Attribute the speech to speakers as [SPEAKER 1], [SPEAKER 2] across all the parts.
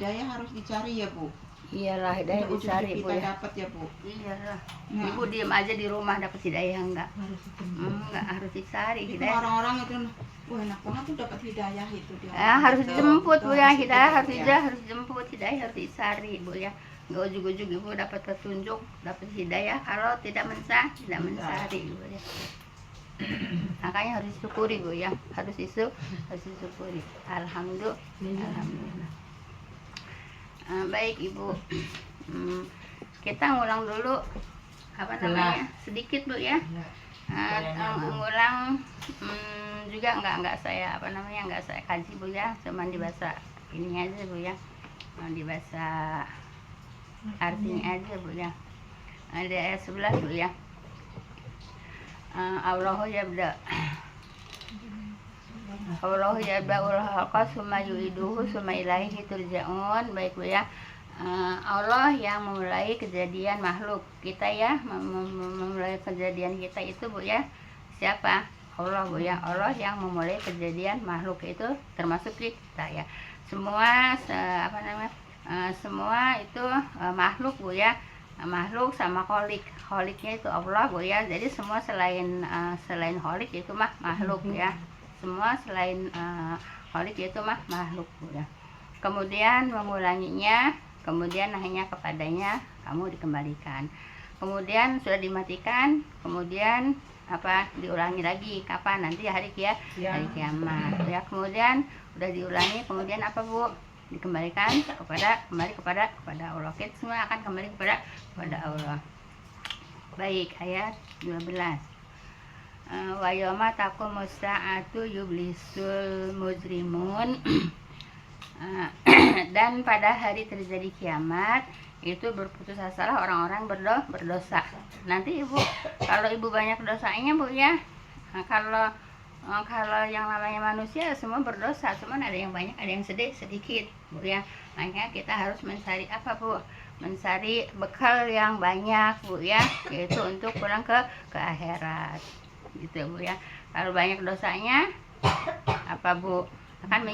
[SPEAKER 1] hidayah harus dicari ya Bu.
[SPEAKER 2] Iyalah, hidayah
[SPEAKER 1] Untuk
[SPEAKER 2] dicari
[SPEAKER 1] kita
[SPEAKER 2] Bu ya.
[SPEAKER 1] dapat ya Bu.
[SPEAKER 2] Iyalah.
[SPEAKER 1] Nah.
[SPEAKER 2] Ibu diem aja di rumah dapat hidayah enggak? Enggak, harus dicari
[SPEAKER 1] Itu
[SPEAKER 2] hidayah.
[SPEAKER 1] orang-orang itu, wah enak banget tuh dapat hidayah itu dia.
[SPEAKER 2] Harus dijemput Bu ya, hidayah harus
[SPEAKER 1] dijemput.
[SPEAKER 2] dijemput, hidayah harus dicari Bu ya. Enggak ujug-ujug Ibu dapat petunjuk, dapat hidayah kalau tidak mencari Bu ya. Makanya harus disyukuri Bu ya, harus disyukuri. Alhamdulillah. Baik Ibu, kita ngulang dulu apa namanya sedikit Bu ya. Ngulang juga nggak saya apa namanya nggak saya kaji Bu ya, cuman dibaca ininya aja Bu ya, dibaca artinya aja Bu ya. Ada ayat 11 Bu ya. Allahu yabda ul khalqa summa yu'iduhu summa ilaihi turja'un. Baik Bu ya. Allah yang memulai kejadian makhluk kita ya, memulai kejadian kita itu Bu ya. Siapa? Allah Bu ya. Allah yang memulai kejadian makhluk itu termasuk kita ya. Semua semua itu makhluk Bu ya. Makhluk sama kholiknya itu Allah Bu ya. Jadi semua selain kholik itu mah makhluk ya. Semua selain kholik itu mah makhluk Bu ya. Kemudian mengulanginya, kemudian hanya kepadanya kamu dikembalikan. Kemudian sudah dimatikan, kemudian diulangi lagi kapan? Nanti hari kiamat ya. Kemudian udah diulangi, kemudian apa Bu? Dikembalikan kembali kepada Allah. Kita semua akan kembali kepada Allah. Baik, ayat 12. Wa yauma taqumus sa'atu yublisul mujrimun. Dan pada hari terjadi kiamat itu berputus asalah orang-orang berdosa. Nanti Ibu, kalau Ibu banyak dosanya Bu ya. Kalau yang namanya manusia semua berdosa, cuman ada yang banyak, ada yang sedikit Bu ya. Makanya kita harus mencari apa Bu? Mencari bekal yang banyak Bu ya, yaitu untuk pulang ke akhirat gitu Bu ya. Kalau banyak dosanya apa Bu? Akan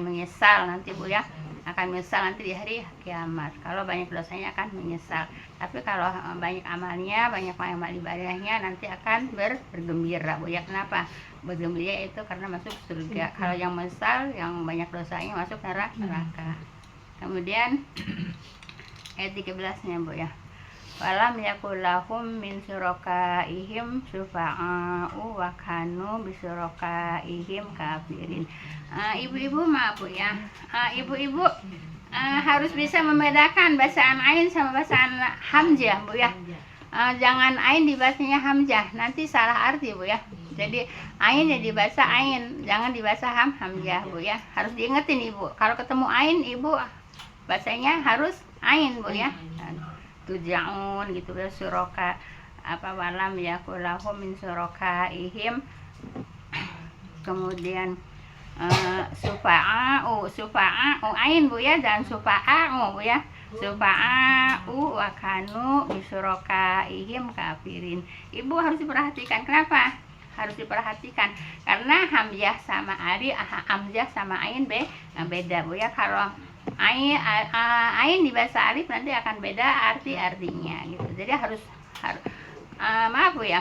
[SPEAKER 2] menyesal nanti Bu ya. Akan menyesal nanti di hari kiamat. Kalau banyak dosanya akan menyesal. Tapi kalau banyak amalnya, banyak amal ibadahnya, nanti akan bergembira Bu ya. Kenapa? Bergembira itu karena masuk surga. Kalau yang menyesal, yang banyak dosanya masuk neraka. Kemudian ayat 13-nya Bu ya. Walam yakulahum min syurakaihim syufa'a'u wa kanu bisyurakaihim kafirin. Ibu-ibu maaf Bu ya. Ibu-ibu harus bisa membedakan bacaan ain sama bacaan hamzah Bu ya. Jangan ain dibacanya hamzah, nanti salah arti Bu ya. Jadi ain ya dibaca ain, jangan dibaca hamzah Bu ya. Harus diingetin Ibu. Kalau ketemu ain Ibu bacanya harus ain Bu ya. Tujaun gitu ya, suraka walam yakulahum min syurakaihim. Kemudian sufa'a'u ain Bu ya, dan sufa'a'u Bu ya. Sufa'a'u wa kanu bisyurakaihim kafirin. Ibu harus diperhatikan. Kenapa? Harus diperhatikan karena hamzah sama hamzah sama ain beda Bu ya. Kalau ain dibaca alif nanti akan beda artinya gitu. Jadi harus maaf Bu ya.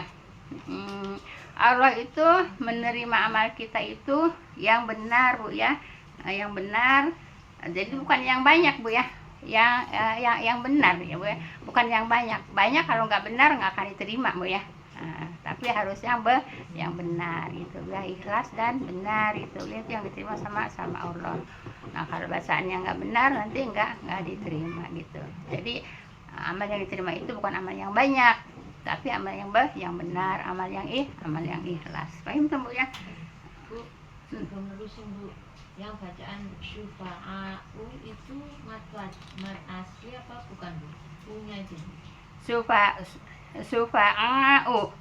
[SPEAKER 2] Allah itu menerima amal kita itu yang benar Bu ya. Yang benar. Jadi bukan yang banyak Bu ya. Yang benar ya Bu ya. Bukan yang banyak. Banyak kalau nggak benar nggak akan diterima Bu ya. Tapi harus yang benar itu ya, ikhlas dan benar itu yang diterima sama Allah. Nah kalau bacaannya nggak benar nanti nggak diterima gitu. Jadi amal yang diterima itu bukan amal yang banyak, tapi amal yang benar, amal yang ikhlas. Paham tuh Bu ya?
[SPEAKER 3] Bu, menerusin Bu, yang bacaan syufa'a'u itu mat asli apa bukan Bu? Punya itu
[SPEAKER 2] Sufa'a'u.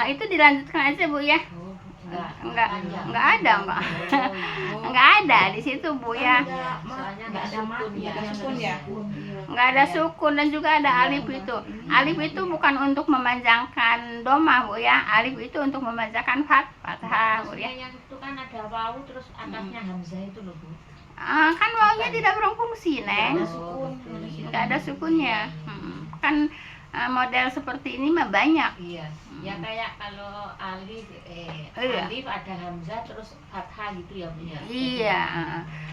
[SPEAKER 2] Itu dilanjutkan aja Bu ya. Enggak ada enggak ada di situ Bu ya. Enggak ada sukun dan juga ada alif itu. Alif itu bukan untuk memanjangkan doma Bu ya. Alif itu untuk memanjangkan fathah Bu ya.
[SPEAKER 3] Yang itu kan ada wawu terus atasnya hamzah itu loh Bu.
[SPEAKER 2] Kan wawunya tidak berfungsi, Neng.
[SPEAKER 1] Ada sukun, ada sukun.
[SPEAKER 2] Nggak ada sukunnya. Kan model seperti ini mah banyak.
[SPEAKER 3] Iya. Ya kayak kalau alif
[SPEAKER 2] Iya.
[SPEAKER 3] alif ada hamzah terus fathah gitu ya Bu ya.
[SPEAKER 2] Iya.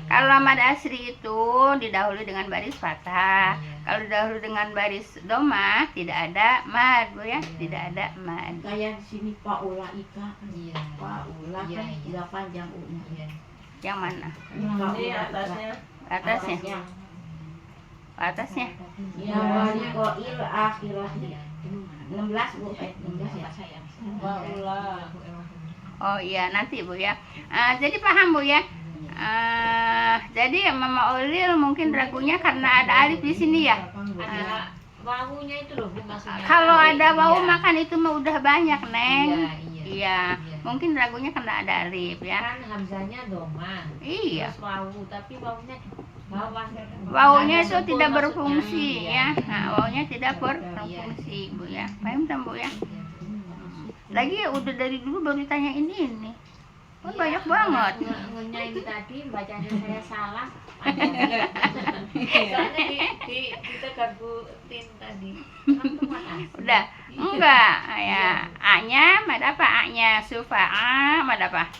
[SPEAKER 2] Kalau mad asri itu didahului dengan baris fathah.
[SPEAKER 3] Iya.
[SPEAKER 2] Kalau didahului dengan baris domah tidak ada mad, Bu ya. Tidak ada mad.
[SPEAKER 1] Kayak di sini paulaika kan.
[SPEAKER 3] Iya.
[SPEAKER 1] Paula
[SPEAKER 3] Iya,
[SPEAKER 1] kan
[SPEAKER 3] iya.
[SPEAKER 1] nggak panjang u-nya.
[SPEAKER 3] Iya.
[SPEAKER 2] Yang mana?
[SPEAKER 1] Ini
[SPEAKER 4] atasnya.
[SPEAKER 2] Atasnya. Atasnya.
[SPEAKER 1] Ya wali qail akhirahnya.
[SPEAKER 3] Iya.
[SPEAKER 1] 16 Bu, 16 ya.
[SPEAKER 4] Paula.
[SPEAKER 2] Oh iya, nanti Bu ya. Jadi paham Bu ya. Jadi Mama Olil mungkin ragunya karena ada alif di sini ya.
[SPEAKER 3] Ada wawunya itu loh Bu maksudnya.
[SPEAKER 2] Kalau ada wawu
[SPEAKER 3] Iya.
[SPEAKER 2] makan itu mah udah banyak, Neng.
[SPEAKER 3] Iya, iya.
[SPEAKER 2] Iya. Mungkin ragunya karena ada alif ya.
[SPEAKER 3] Kan hamzahnya domah.
[SPEAKER 2] Iya.
[SPEAKER 3] Terus wawu, tapi wawunya di bawah.
[SPEAKER 2] Wawunya
[SPEAKER 3] Ada
[SPEAKER 2] itu
[SPEAKER 3] sukun
[SPEAKER 2] tidak
[SPEAKER 3] maksudnya.
[SPEAKER 2] berfungsi
[SPEAKER 3] Iya.
[SPEAKER 2] ya. Nah, wawunya tidak berfungsi, Bu ya. Paham kan, Bu ya? Lagi udah dari dulu baru ditanyain ini. Oh, banyak banget.
[SPEAKER 3] Ngunya ini tadi bacanya saya salah. Soalnya ditegar Bu Tin tadi. Antum makasih.
[SPEAKER 2] Udah. Enggak, ya. A-nya mad apa? A-nya sufa'a mad apa?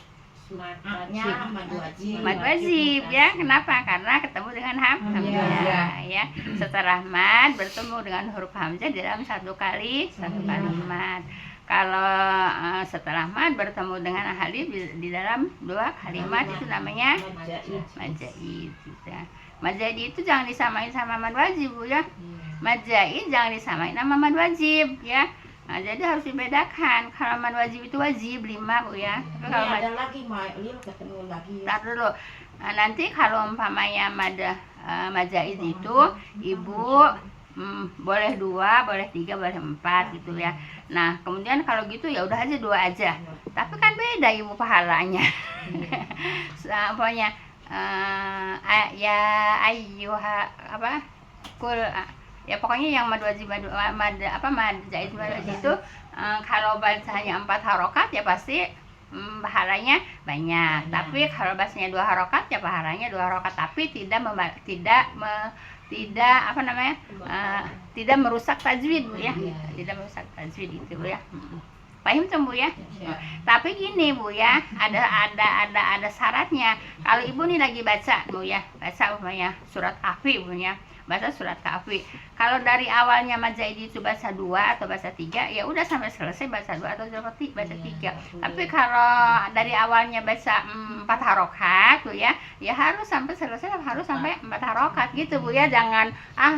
[SPEAKER 1] A-nya mad wajib.
[SPEAKER 2] Mad wajib ya. Kenapa? Karena ketemu dengan hamzah ya. Setelah mad bertemu dengan huruf hamzah dalam satu kalimat. Kalau setelah mad bertemu dengan alif di dalam dua kalimat itu namanya majaid gitu. Majaid itu jangan disamain sama mad wajib, Bu ya. Majaid jangan disamain sama mad wajib ya. Nah, jadi harus dibedakan. Kalau mad wajib itu wajib 5, Bu ya. Tapi
[SPEAKER 1] Ini
[SPEAKER 2] kalau
[SPEAKER 1] ada lagi Mailil ketemu lagi.
[SPEAKER 2] Ntar dulu. Nanti kalau umpamanya majaid itu Ibu boleh 2, boleh 3, boleh 4 gitu ya. Nah, kemudian kalau gitu ya udah aja 2 aja. Tapi kan beda Ibu pahalanya. Pokoknya ya ayyuha apa? Kul ya pokoknya yang mad wajib mad jaid mad wajib itu kalau bacanya 4 harokat ya pasti pahalanya banyak. Tapi kalau bacanya 2 harokat ya pahalanya 2 harokat, tapi tidak merusak tajwid, Bu ya. Tidak merusak tajwid itu, Bu ya. Paham tuh, Bu ya? Tapi gini, Bu ya, ada syaratnya. Kalau Ibu nih lagi baca, Bu ya, baca umpamanya surat Kahfi, Bu ya. Baca surat Kahfi. Kalau dari awalnya majaid itu baca 2 atau baca 3, ya udah sampai selesai baca 2 atau baca 3. Tapi kalau dari awalnya baca 4 harokat, Bu ya, ya harus sampai selesai harus sampai 4 harokat gitu, Bu ya. Jangan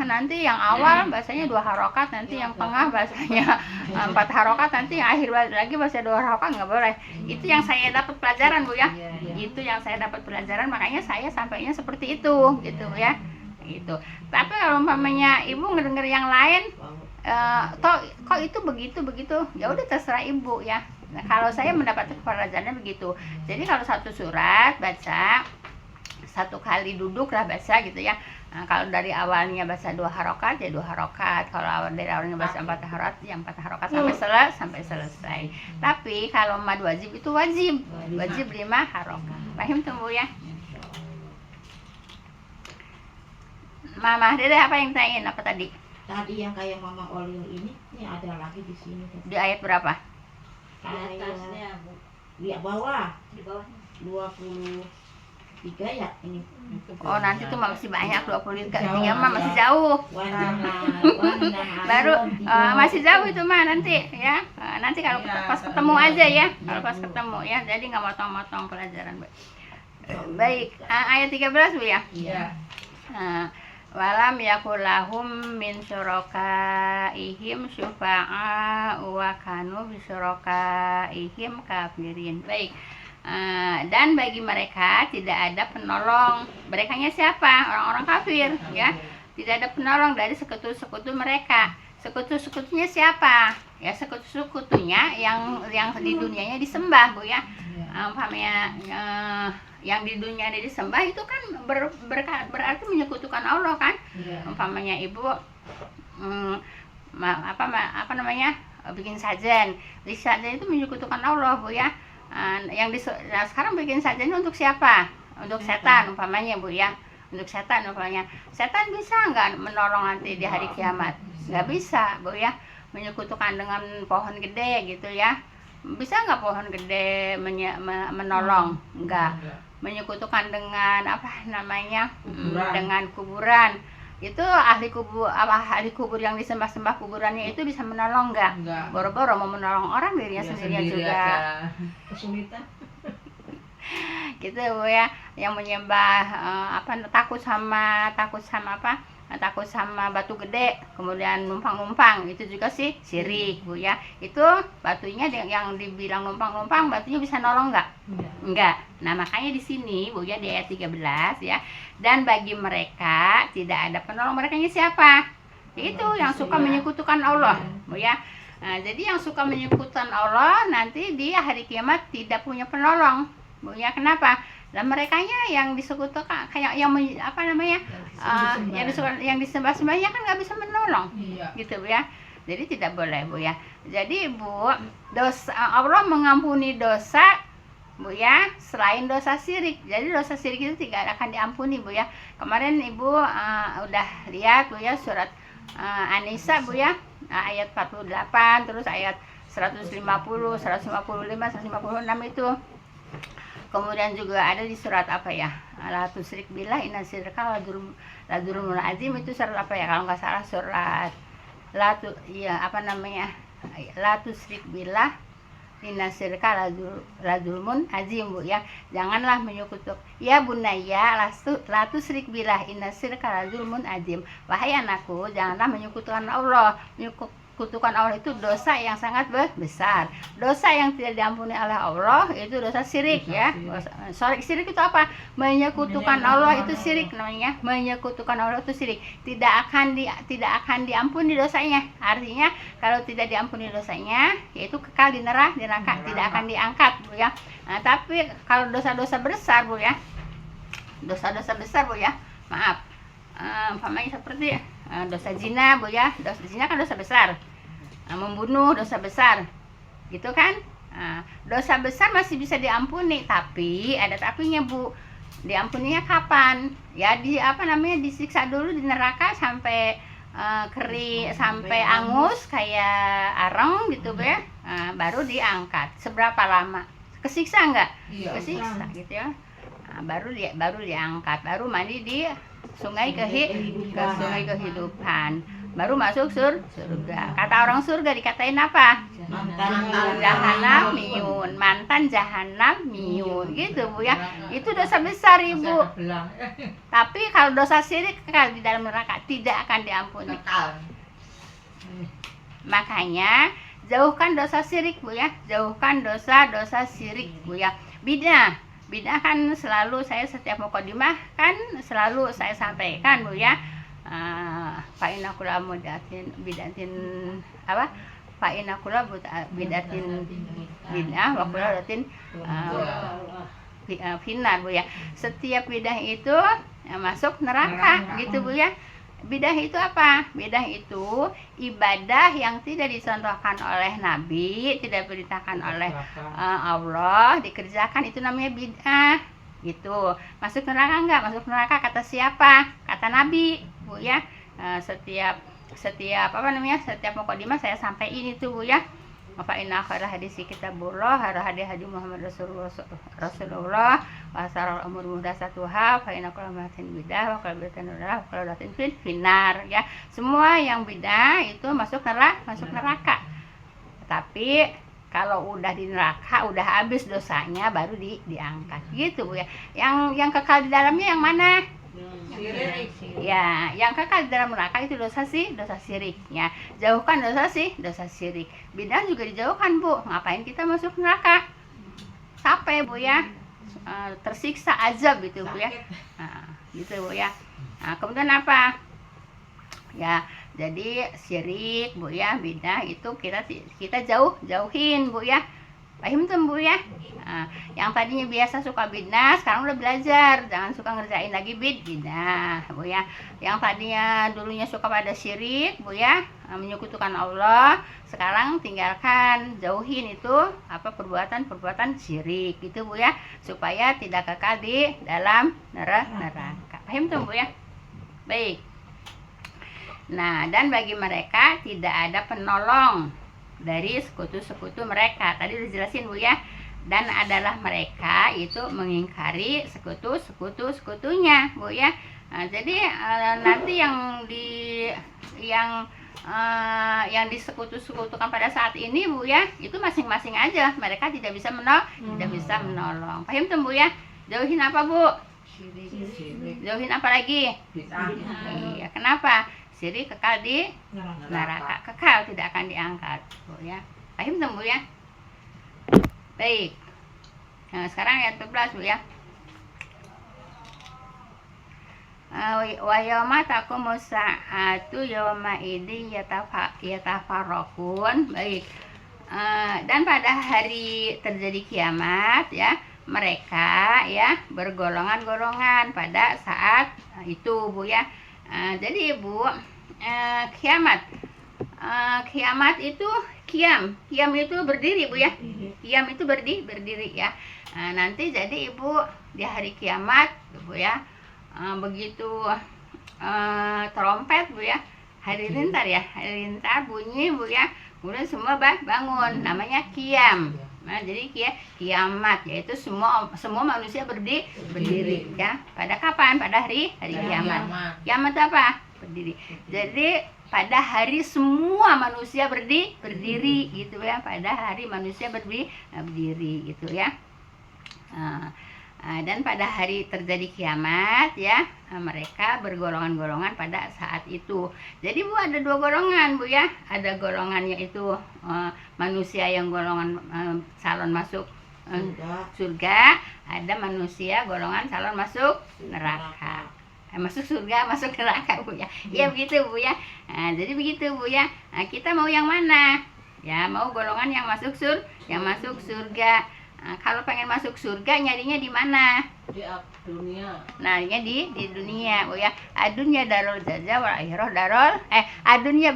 [SPEAKER 2] nanti yang awal bacanya 2 harokat, nanti yang tengah bacanya 4 harokat, nanti yang akhir lagi baca 2 harokat, nggak boleh. Itu yang saya dapat pelajaran, Bu ya. Itu yang saya dapat pelajaran, makanya saya sampainya seperti itu gitu ya. Gitu. Tapi kalau umpamanya Ibu ngedenger yang lain kok itu begitu ya udah terserah Ibu ya. Nah, kalau saya mendapat pelajarannya begitu. Jadi kalau satu surat baca 1 kali duduk lah baca gitu ya. Nah, kalau dari awalnya baca 2 harokat ya 2 harokat. Kalau dari awalnya baca 4 harokat ya 4 harokat sampai selesai. Tapi kalau mad wajib itu wajib 5 harokat. Paham tuh, Bu ya? Mama Dede apa yang tanyain apa tadi?
[SPEAKER 1] Tadi yang kayak Mama Olil ini ada lagi di sini.
[SPEAKER 2] Di ayat berapa?
[SPEAKER 1] Ayat
[SPEAKER 3] Atasnya Bu.
[SPEAKER 1] di bawah
[SPEAKER 3] Di bawahnya.
[SPEAKER 1] 23 ya ini.
[SPEAKER 2] Oh, nanti tuh masih banyak 23 mah masih jauh. Baru masih jauh itu mah nanti ya. Nanti kalau pas ketemu aja ya. Kalau pas ketemu ya. Jadi nggak motong-motong pelajaran. Baik, ayat 13, Bu ya.
[SPEAKER 1] Iya.
[SPEAKER 2] Walam yakulahum min syurakaihim syufa'a wa kanu bi syurakaihim kafirin. Baik. Dan bagi mereka tidak ada penolong. Merekanya siapa? Orang-orang kafir ya. Tidak ada penolong dari sekutu-sekutu mereka. Sekutu-sekutunya siapa? Ya sekutu-sekutunya yang di dunianya disembah, Bu ya. Umpamanya yang di dunia ini disembah itu kan berarti menyekutukan Allah kan. Umpamanya Ibu bikin sajen. Di sajen itu menyekutukan Allah, Bu ya. Nah, sekarang bikin sajen untuk siapa? untuk setan umpamanya Bu ya, untuk setan umpamanya, setan bisa nggak menolong nanti di hari kiamat? Nggak bisa Bu ya, menyekutukan dengan pohon gede gitu ya, bisa nggak pohon gede menolong? Nggak. Menyekutukan dengan apa namanya, dengan kuburan, itu ahli kubur yang disembah-sembah kuburannya itu bisa menolong nggak? Boro-boro mau menolong orang dirinya sendirian juga
[SPEAKER 1] Kesulitan.
[SPEAKER 2] gitu Bu ya, yang menyembah takut sama apa, takut sama batu gede kemudian numpang-numpang, itu juga sih syirik Bu ya. Itu batunya yang dibilang numpang-numpang, batunya bisa nolong nggak? Enggak. Nah makanya di sini Bu ya, di ayat 13 ya, dan bagi mereka tidak ada penolong. Merekanya siapa? Itu yang suka menyekutukan Allah Bu ya. Nah, jadi yang suka menyekutukan Allah nanti di hari kiamat tidak punya penolong Bu ya. Kenapa? Dan merekanya yang disekutukan kayak yang yang disembah-sembahnya kan nggak bisa menolong, gitu Bu ya. Jadi tidak boleh Bu ya. Jadi Bu, dosa Allah mengampuni dosa Bu ya, selain dosa syirik. Jadi dosa syirik itu tidak akan diampuni Bu ya. Kemarin Ibu udah lihat Bu ya surat An-Nisa Bu ya, ayat 48, terus ayat 150, 155, 156 itu. Kemudian juga ada di surat apa ya, la tusyrik billah inna syirka la dzulmun azim, itu surat apa ya kalau nggak salah, surat la tusyrik billah inna syirka la dzulmun azim Bu ya. Janganlah menyekutukan, ya bunayya la tusyrik billah inna syirka la dzulmun azim, wahai anakku janganlah menyekutukan Allah. Menyekutukan Allah itu dosa yang sangat besar. Dosa yang tidak diampuni oleh Allah itu dosa syirik ya. Syirik itu apa? Menyekutukan Allah itu syirik namanya. Menyekutukan Allah itu syirik. Tidak akan diampuni dosanya. Artinya kalau tidak diampuni dosanya, yaitu kekal di neraka, tidak akan diangkat Bu ya. Nah, tapi kalau dosa-dosa besar Bu ya, dosa-dosa besar Bu ya, maaf, umpamanya seperti dosa zina Bu ya. Dosa zina kan dosa besar. Membunuh dosa besar, gitu kan? Dosa besar masih bisa diampuni, tapi ada tapinya Bu. Diampuninya kapan? Ya disiksa dulu di neraka sampai kering, sampai angus kayak areng gitu Bu ya. Baru diangkat. Seberapa lama? Kesiksa enggak? Kesiksa gitu ya. Baru diangkat, baru mandi di sungai kehidupan, baru masuk surga. Kata orang surga dikatain apa? Jahanam miyun, mantan jahanam miyun, gitu Bu ya. Itu dosa besar Ibu. Tapi kalau dosa syirik kekal di dalam neraka, tidak akan diampuni. Makanya jauhkan dosa syirik Bu ya, jauhkan dosa syirik Bu ya. Bidah kan selalu saya setiap mukadimah kan selalu saya sampaikan Bu ya. Fa inna kulla bidatin apa? Fa inna kulla bidatin bidah wa kulla bidatin finnar Bu ya. Setiap bidah itu masuk neraka gitu Bu ya. Bidah itu apa? Bidah itu ibadah yang tidak dicontohkan oleh Nabi, tidak diperintahkan oleh Allah, dikerjakan, itu namanya bid'ah. Gitu. Masuk neraka enggak? Masuk neraka kata siapa? Kata Nabi, Bu ya. Setiap mukadimah saya sampaikan itu Bu ya. Fa inna khairal hadisi kitabullah, hadi Muhammad Rasulullah, wa sarul umur muhdatsatuha, fa inna kulla muhdatsatin bidah, wa kulla bid'atin dhalalah, wa kulla dhalatin finnar ya. Semua yang bidah itu masuk neraka. Tapi kalau udah di neraka, udah habis dosanya, baru diangkat gitu Bu ya. Yang kekal di dalamnya yang mana? Ya, yang kekal di dalam neraka itu dosa syirik ya. Jauhkan dosa syirik. Bidah juga dijauhkan Bu. Ngapain kita masuk neraka? Capek Bu ya. Tersiksa azab gitu Bu ya. Gitu Bu ya. Nah, kemudian apa? Ya, jadi syirik Bu ya, bidah itu kita jauhin Bu ya. Paham tuh Bu ya? Nah, yang tadinya biasa suka bidah, sekarang udah belajar, jangan suka ngerjain lagi bidah, Bu ya. Yang tadinya dulunya suka pada syirik, Bu ya, menyekutukan Allah, sekarang tinggalkan, jauhin itu perbuatan-perbuatan syirik gitu Bu ya, supaya tidak kekal di dalam neraka. Paham tuh Bu ya? Baik. Nah, dan bagi mereka tidak ada penolong dari sekutu-sekutu mereka. Tadi udah jelasin Bu ya. Dan adalah mereka itu mengingkari sekutu-sekutunya Bu ya. Nah, jadi nanti yang disekutu-sekutukan pada saat ini Bu ya, itu masing-masing aja. Mereka tidak bisa menolong. Paham tuh Bu ya? Jauhin apa Bu? Jauhin apa lagi? Iya, kenapa? Syirik kekal di neraka, kekal tidak akan diangkat Bu ya. Paham tuh Bu ya? Baik. Nah, sekarang ayat 14 Bu ya. Wa yauma taqumus sa'atu yauma idin yatafarraqun. Baik. Dan pada hari terjadi kiamat ya, mereka ya bergolongan-golongan pada saat itu Bu ya. Jadi Bu, kiamat itu kiam itu berdiri Bu ya. Kiam itu berdiri ya. Nanti jadi Ibu di hari kiamat Bu ya, begitu trompet Bu ya, halilintar bunyi Bu ya, kemudian semua bangun, namanya kiam. Nah, jadi kiamat yaitu semua manusia berdiri ya. Pada kapan? Pada hari kiamat. Kiamat apa? Berdiri. Jadi pada hari semua manusia berdiri gitu ya. Pada hari manusia berdiri gitu ya. Dan pada hari terjadi kiamat ya, mereka bergolongan-golongan pada saat itu. Jadi Bu, ada dua golongan Bu ya. Ada golongannya itu manusia yang golongan calon masuk surga. Ada manusia golongan calon masuk neraka. Masuk surga, masuk neraka Bu ya. Ya begitu Bu ya. Jadi begitu Bu ya. Kita mau yang mana? Ya, mau golongan yang masuk surga. Kalau pengen masuk surga nyarinya di mana?
[SPEAKER 4] Di dunia.
[SPEAKER 2] Nyarinya di dunia Bu ya. Adunya darul jaza wal akhirah adunya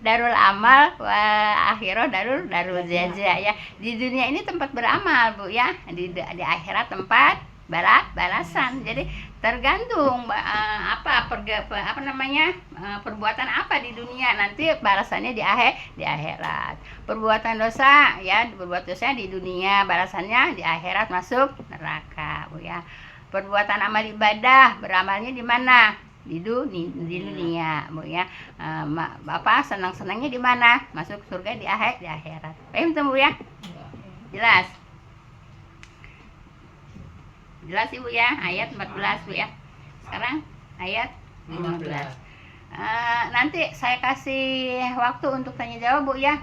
[SPEAKER 2] darul amal wal akhirah darul jaza ya. Di dunia ini tempat beramal Bu ya. Di akhirat tempat balasan. Jadi tergantung perbuatan apa di dunia, nanti balasannya di akhirat. Perbuatan dosa ya, berbuat dosa di dunia, balasannya di akhirat masuk neraka Bu ya. Perbuatan amal ibadah, beramalnya di mana? Di dunia Bu ya. Senang-senangnya di mana? Masuk surga di akhirat. Paham tuh Bu ya? Jelas Ibu ya, ayat 14 Bu ya. Sekarang ayat 15. Nanti saya kasih waktu untuk tanya jawab Bu ya.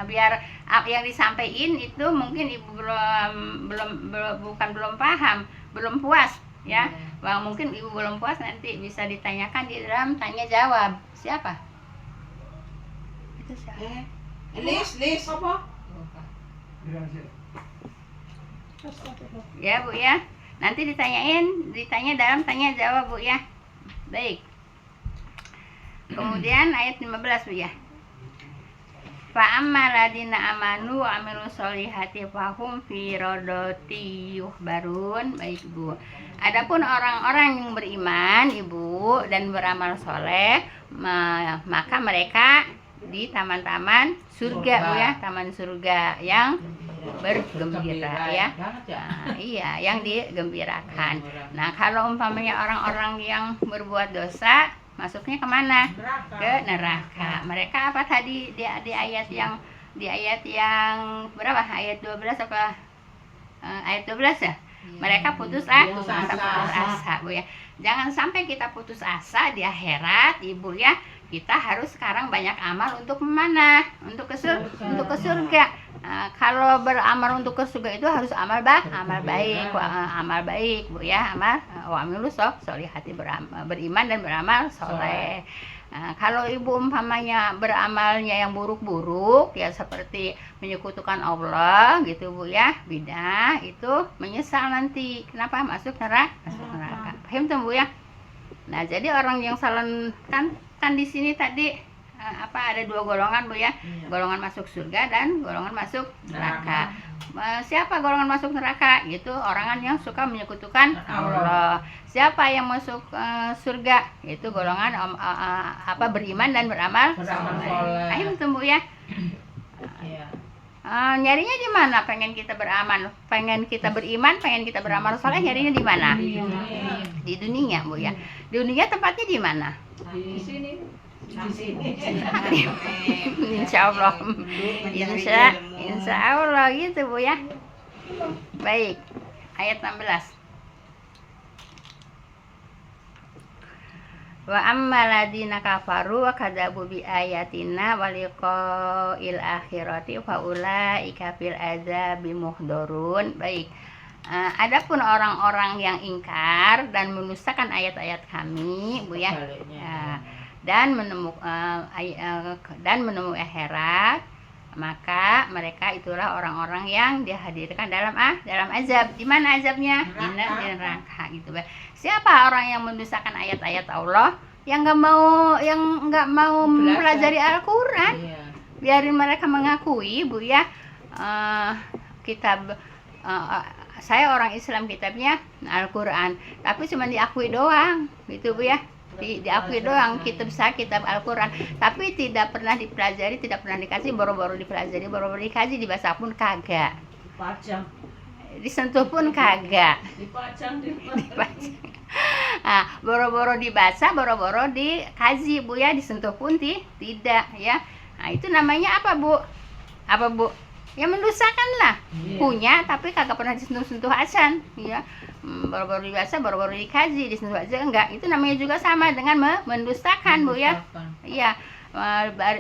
[SPEAKER 2] Biar yang disampaikan itu mungkin Ibu belum paham, belum puas ya. Mungkin Ibu belum puas, nanti bisa ditanyakan di dalam tanya jawab. Siapa? Itu siapa?
[SPEAKER 1] Lis apa?
[SPEAKER 2] Ya Bu ya. Nanti ditanya dalam tanya jawab Bu ya. Baik. Kemudian ayat 15 Bu ya. Fa ammal ladina amanu wa amilus solihati fahum fi radati yuhbarun. Baik Bu. Adapun orang-orang yang beriman Ibu dan beramal soleh, maka mereka di taman-taman surga Bu ya, taman surga yang bergembira ya. Iya, yang digembirakan. Nah, kalau umpamanya orang-orang yang berbuat dosa, masuknya kemana? Ke neraka. Mereka apa tadi di ayat yang berapa? Ayat 12 apa? Ayat 12 ya? Mereka putus asa Bu ya. Jangan sampai kita putus asa di akhirat Ibu ya. Kita harus sekarang banyak amal untuk mana? Untuk ke surga. Kalau beramal untuk ke surga itu harus amal baik Bu ya. Amal wa amilus solihati, beriman dan beramal soleh. Nah, kalau ibu umpamanya beramalnya yang buruk-buruk ya seperti menyekutukan Allah gitu Bu ya, bidah itu menyesal nanti. Kenapa? Masuk neraka. Paham tuh Bu ya? Nah, jadi orang yang salah kan di sini tadi ada 2 golongan Bu ya. Golongan masuk surga dan golongan masuk neraka. Siapa golongan masuk neraka? Itu orang yang suka menyekutukan Allah. Siapa yang masuk surga? Itu golongan beriman dan beramal soleh. Ayo tunggu ya. Nyarinya di mana? Pengen kita beramal, pengen kita beriman, pengen kita beramal soleh, nyarinya di mana? Di dunia Bu ya. Di dunia tempatnya di mana?
[SPEAKER 4] Di sini.
[SPEAKER 2] Insya Allah. Insya Allah gitu Bu ya. Baik. Ayat 16. Wa ammal ladina kafaru wa kadzabu bi ayatina wa liqa'il akhirati fa ulaika fil azabi muhdharun. Baik. Adapun orang-orang yang ingkar dan mendustakan ayat-ayat kami, Bu ya. Dan menemui akhirat, maka mereka itulah orang-orang yang dihadirkan dalam azab. Di mana azabnya? Di neraka gitu. Siapa orang yang mendustakan ayat-ayat Allah, yang nggak mau mempelajari Al-Qur'an? Biarin mereka mengakui Bu ya, kitab saya orang Islam, kitabnya Al-Qur'an, tapi cuma diakui doang gitu Bu ya. Diakui doang kitab Al-Qur'an, tapi tidak pernah dipelajari, tidak pernah dikasih, boro-boro dipelajari, boro-boro dikaji, dibaca pun kagak,
[SPEAKER 4] Dipajang.
[SPEAKER 2] disentuh pun kagak,
[SPEAKER 4] Dipajang.
[SPEAKER 2] boro-boro dibaca, boro-boro dikaji Bu ya, disentuh pun tidak ya. Nah, itu namanya apa Bu? Ya mendustakan lah. Punya tapi kagak pernah disentuh-sentuh acan ya. Baru-baru dibaca, baru-baru dikaji, disentuh aja enggak. Itu namanya juga sama dengan mendustakan Bu ya. Iya.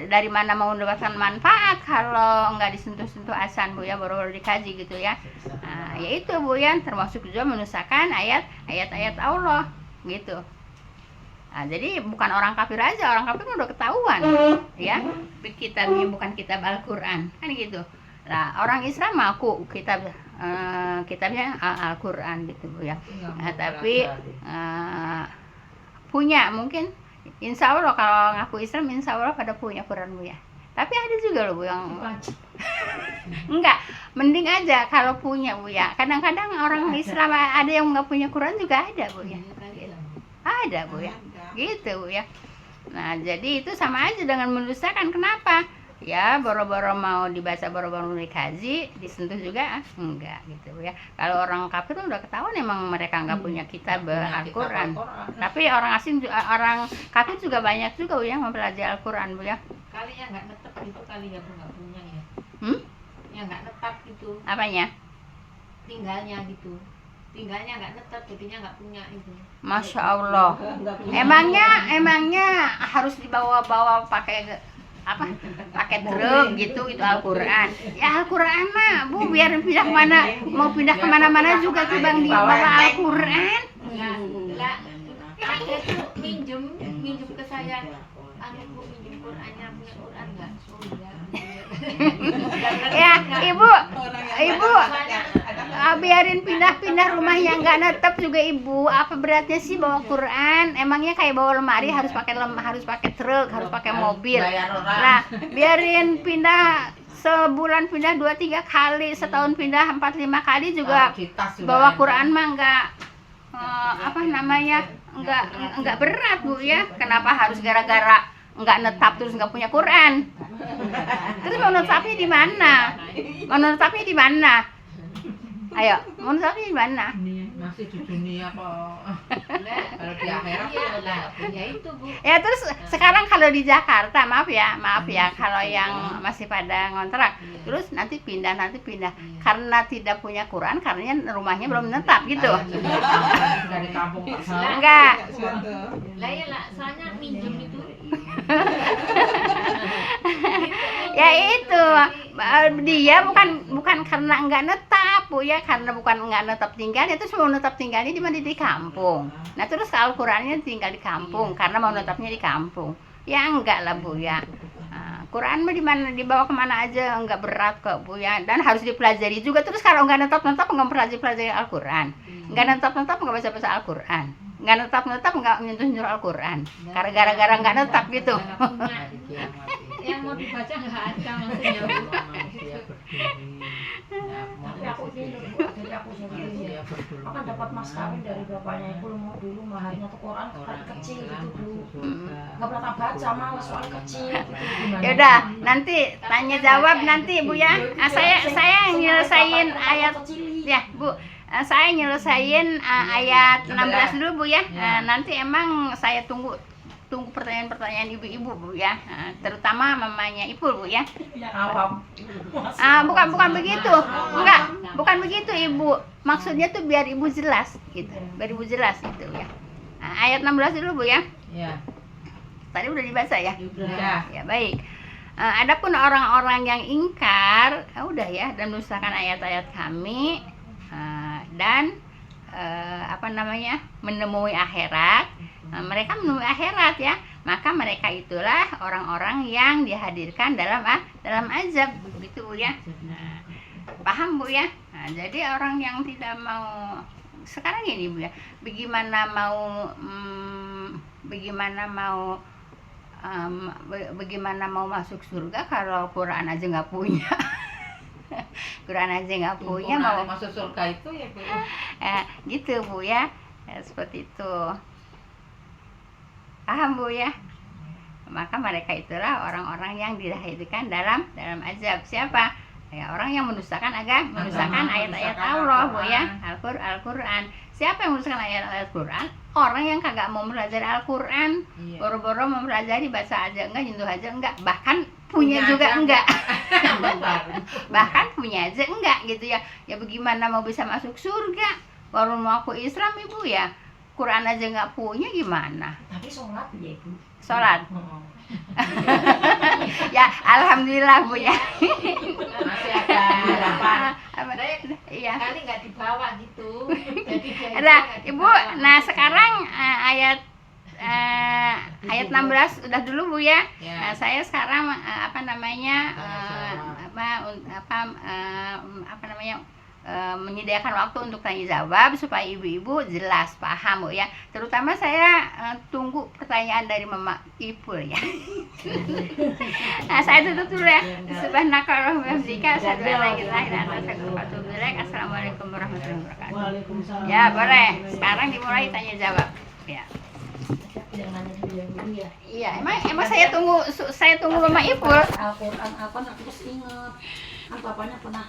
[SPEAKER 2] Dari mana mau mendapatkan manfaat kalau enggak disentuh-sentuh acan Bu ya, baru-baru dikaji gitu ya. Nah, yaitu Bu ya, termasuk juga mendustakan ayat-ayat Allah gitu. Nah, jadi bukan orang kafir aja, orang kafir udah ketahuan ya. Kitabnya bukan kitab Al-Qur'an kan gitu. Nah, orang Islam ngaku kitabnya Al-Qur'an gitu Bu ya. Tapi punya mungkin, insya Allah kalau ngaku Islam insya Allah pada punya Quran Bu ya. Tapi ada juga loh Bu yang enggak, mending aja kalau punya Bu ya. Kadang-kadang orang Islam ada yang nggak punya Quran juga ada Bu ya. Ada Bu ya, gitu Bu ya. Nah, jadi itu sama aja dengan mendustakan. Kenapa? Ya, boro-boro mau dibaca, boro-boro dikaji, disentuh juga enggak gitu Bu ya. Kalau orang kafir udah ketahuan emang mereka nggak punya kitab Al-Qur'an. Tapi orang asing, orang kafir juga banyak juga Bu yang mempelajari Al-Qur'an Bu ya.
[SPEAKER 3] Kali yang nggak netep itu kali ya Bu, nggak punya ya. Yang nggak netap gitu.
[SPEAKER 2] Apanya?
[SPEAKER 3] Tinggalnya gitu. Tinggalnya nggak netap, jadinya nggak punya itu.
[SPEAKER 2] Masya Allah. Emangnya harus dibawa-bawa pakai truk gitu itu Al-Qur'an. Ya Al-Qur'an mah Bu biar pindah kemana, mau pindah kemana-mana juga tuh Bang dibawa Al-Qur'an.
[SPEAKER 3] Lah, ada tuh minjem ke saya. Bu minjem Qur'annya, punya Qur'an nggak? Oh iya.
[SPEAKER 2] Ya Ibu biarin pindah-pindah rumah yang nggak netep juga Ibu. Apa beratnya sih bawa Quran? Emangnya kayak bawa lemari harus pakai truk, harus pakai mobil. Nah, biarin pindah sebulan pindah 2-3 kali, setahun pindah 4-5 kali juga bawa Quran mah nggak berat Bu ya. Kenapa harus gara-gara nggak netap terus nggak punya Quran? Terus mau netapnya di mana? Ayo, mau netapnya di mana?
[SPEAKER 4] Masih di dunia kok. Kalau di akhirat
[SPEAKER 3] ya itu Bu.
[SPEAKER 2] Ya terus sekarang kalau di Jakarta, maaf ya kalau yang masih pada ngontrak, terus nanti pindah karena tidak punya Quran, karena rumahnya belum netap gitu.
[SPEAKER 4] dari kampung
[SPEAKER 2] Enggak.
[SPEAKER 3] Lah ya lah, soalnya minjem itu.
[SPEAKER 2] Ya itu dia bukan karena enggak netap Bu ya, karena bukan enggak netap tinggalnya, itu mau netap tinggalnya di kampung. Nah terus Al-Qur'annya tinggal di kampung karena mau netapnya di kampung. Ya enggak lah Bu ya. Quran mah dibawa kemana aja, enggak berat kok Bu ya, dan harus dipelajari juga. Terus kalau enggak netap-netap enggak pelajari Al-Quran, enggak netap-netap enggak baca Al-Quran, enggak netap-netap enggak nyentuh Al-Quran, karena gara-gara enggak netap gitu.
[SPEAKER 4] Hari kiamat itu
[SPEAKER 3] Yang mau dibaca nggak ada maksudnya.
[SPEAKER 4] manusia berdiri.
[SPEAKER 1] Tapi aku tidur Bu, jadi aku sendiri
[SPEAKER 4] Manusia
[SPEAKER 1] ya.
[SPEAKER 4] berdiri.
[SPEAKER 1] Aku kan dapat mas kawin dari bapaknya itu mau dulu maharnya tuh Quran kecil gitu Bu. Nggak pernah tak baca malah soal kecil gitu. Gimana?
[SPEAKER 2] Ya udah, nanti tanya jawab nanti Bu ya. Saya nyelesain ayat ya Bu. Saya nyelesain ayat 16 dulu Bu ya. Nanti emang saya tunggu pertanyaan-pertanyaan ibu-ibu Bu ya. Terutama mamanya Ipul Bu ya.
[SPEAKER 1] Yang awam.
[SPEAKER 2] Bukan begitu. Enggak, bukan begitu Ibu. Maksudnya tuh biar Ibu jelas gitu. Biar Ibu jelas gitu ya. Ayat 16 dulu Bu ya.
[SPEAKER 4] Ya.
[SPEAKER 2] Tadi udah dibaca ya?
[SPEAKER 4] Udah.
[SPEAKER 2] Ya baik. Adapun orang-orang yang ingkar, udah ya, dan mendustakan ayat-ayat kami dan menemui akhirat. Mereka menemui akhirat ya, maka mereka itulah orang-orang yang dihadirkan dalam azab begitu Bu ya. Paham Bu ya? Jadi orang yang tidak mau sekarang ini Bu ya, bagaimana mau masuk surga kalau Quran aja nggak punya. Quran aja nggak punya mau
[SPEAKER 4] masuk surga itu ya Bu.
[SPEAKER 2] gitu Bu ya. Seperti itu. Paham Bu ya? Maka mereka itulah orang-orang yang dilahirkan dalam azab. Siapa? Ya, orang yang mendustakan ayat-ayat Allah Bu ya. Al-Quran. Siapa yang mendustakan ayat-ayat Quran? Orang yang kagak mau mempelajari Al-Quran.
[SPEAKER 4] Iya.
[SPEAKER 2] Boro-boro mempelajari, baca aja enggak, nyentuh aja enggak, bahkan punya juga enggak. Bahkan punya aja enggak gitu ya. Ya bagaimana mau bisa masuk surga? Baru mau aku Islam Ibu ya. Quran aja nggak punya gimana?
[SPEAKER 1] Tapi sholat ya Ibu.
[SPEAKER 2] Sholat. Ya alhamdulillah Bu ya.
[SPEAKER 4] Masih ada harapan.
[SPEAKER 2] Iya.
[SPEAKER 3] Kali nggak dibawa gitu. Jadi dia
[SPEAKER 2] Ada
[SPEAKER 3] nggak
[SPEAKER 2] Ibu.
[SPEAKER 3] dibawa.
[SPEAKER 2] Nah sekarang ayat 16 udah dulu Bu ya.
[SPEAKER 4] Ya.
[SPEAKER 2] Nah, saya sekarang menyediakan waktu untuk tanya jawab supaya ibu-ibu jelas paham Bu ya. Terutama saya tunggu pertanyaan dari Mama Ipul ya. Nah, saya tutup dulu ya. Subhanakallahumma wa bihamdika asyhadu an la ilaha illa anta astaghfiruka wa atubu ilaik. Assalamualaikum warahmatullahi wabarakatuh.
[SPEAKER 1] Waalaikumsalam.
[SPEAKER 2] Ya, boleh. Sekarang dimulai tanya jawab. Ya.
[SPEAKER 1] Yang nanya dulu ya.
[SPEAKER 2] Iya, emang saya tunggu Mama Ipul.
[SPEAKER 1] Al-Quran apa terus ingat. Kan bapaknya pernah